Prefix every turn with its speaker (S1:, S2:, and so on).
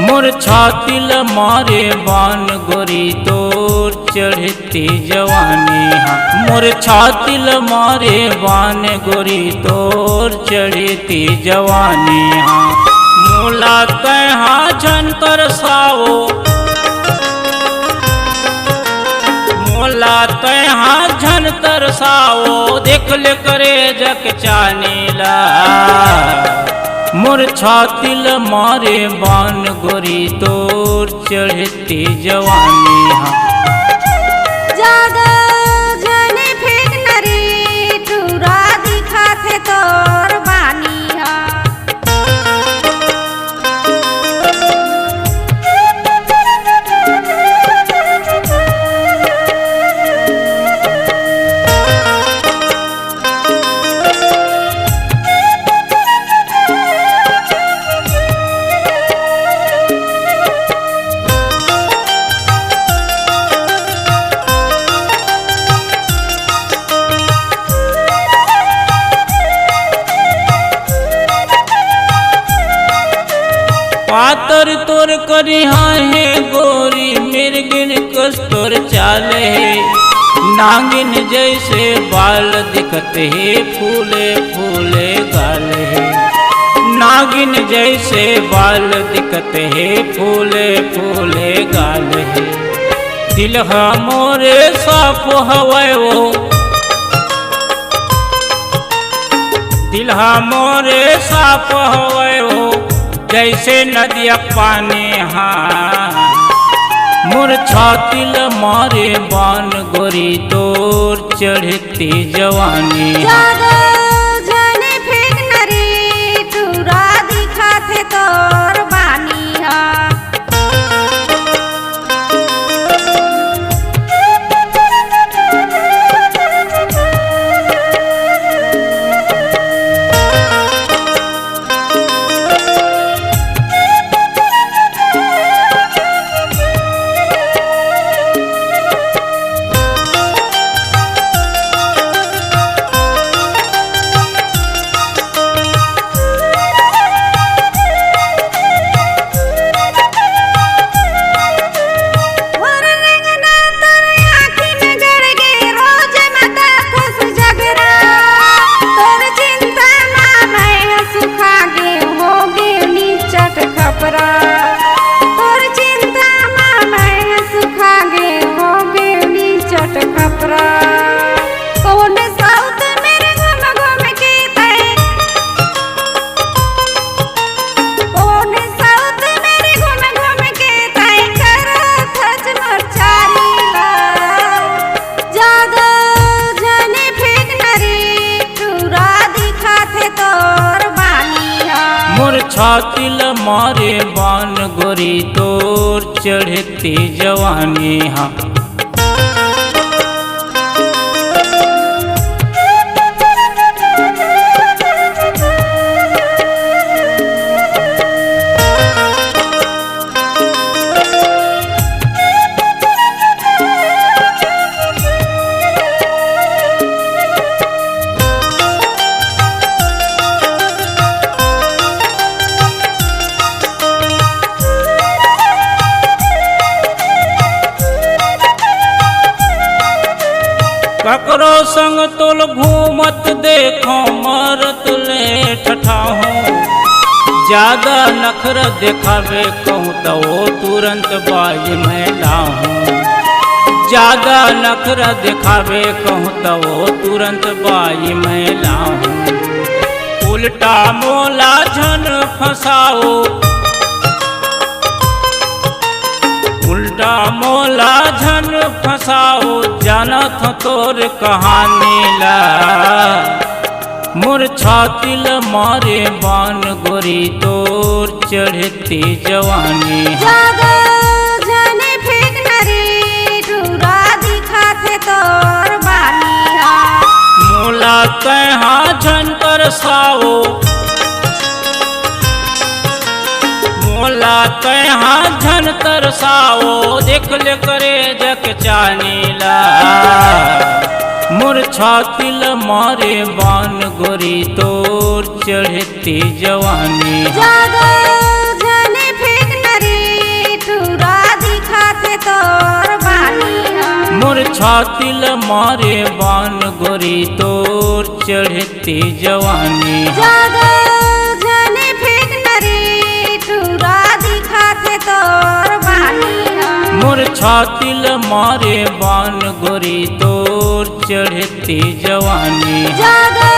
S1: मोर छातिल मारे बान गोरी तोर चढ़ती जवानी हाँ। मोर छातिल मारे बान गोरी तोर चढ़ती जवानी हाँ। मोला तहा झन तरसाओ मोला तहा झन तरसाओ देख ले करे जग चानीला। मोर छातिल मारे बान गोरी तोर चढ़ती जवानी हाँ।
S2: ज्यादा जने फेंक नरे टूरा दिखाथे तोर बानी हाँ।
S1: पातर तोर करिहा है गोरी मिर्गिन कस्तोर चाले है। नागिन जैसे बाल दिखते है फूले फूले गाल है। नागिन जैसे बाल दिखते है फूले फूले गाल है। दिल मोरे साफ हवै वो दिल मोरे साफ हवै वो जैसे नदिया पानी हाँ। मोर छातिल मारे बान गोरी तोर चढ़ती जवानी
S2: ज्यादा जने फेंक नरे टूरा दिखाथे तोर बानी हाँ।
S1: छातिल मारे बान गोरी तोर चढ़ती जवानी हाँ। ककरो संग तोल घूमत देखो मरत ले ठठाहो। ज्यादा नखर दिखावे कहूँ तो वो तुरंत बाज में लाहूँ। ज्यादा नखर दिखावे कहूँ तो वो तुरंत बाज में लाहूँ। उल्टा मोला झन फसाओ उल्टा मोला झन फसाओ जानत तोर कहानी ला। मोर छातिल मारे बान गोरी तोर चढ़ती जवानी
S2: ज्यादा जने फेंक नरे टूरा दिखाथे तोर बानी हाँ।
S1: मोला तहा झन तरसाओ मोला तहा झन तरसाओ देख ले करे जग चानीला। मोर छातिल मारे बान गोरी तोर चढ़ती जवानी
S2: ज्यादा जने फेंक नरे
S1: छातिल मारे बान गोरी तोर चढ़ती जवानी
S2: जागा जाने फेंक नरे टूरा दिखाते तोर बानी
S1: मोर छातिल मारे बान गोरी तोर चढ़ती जवानी
S2: जागा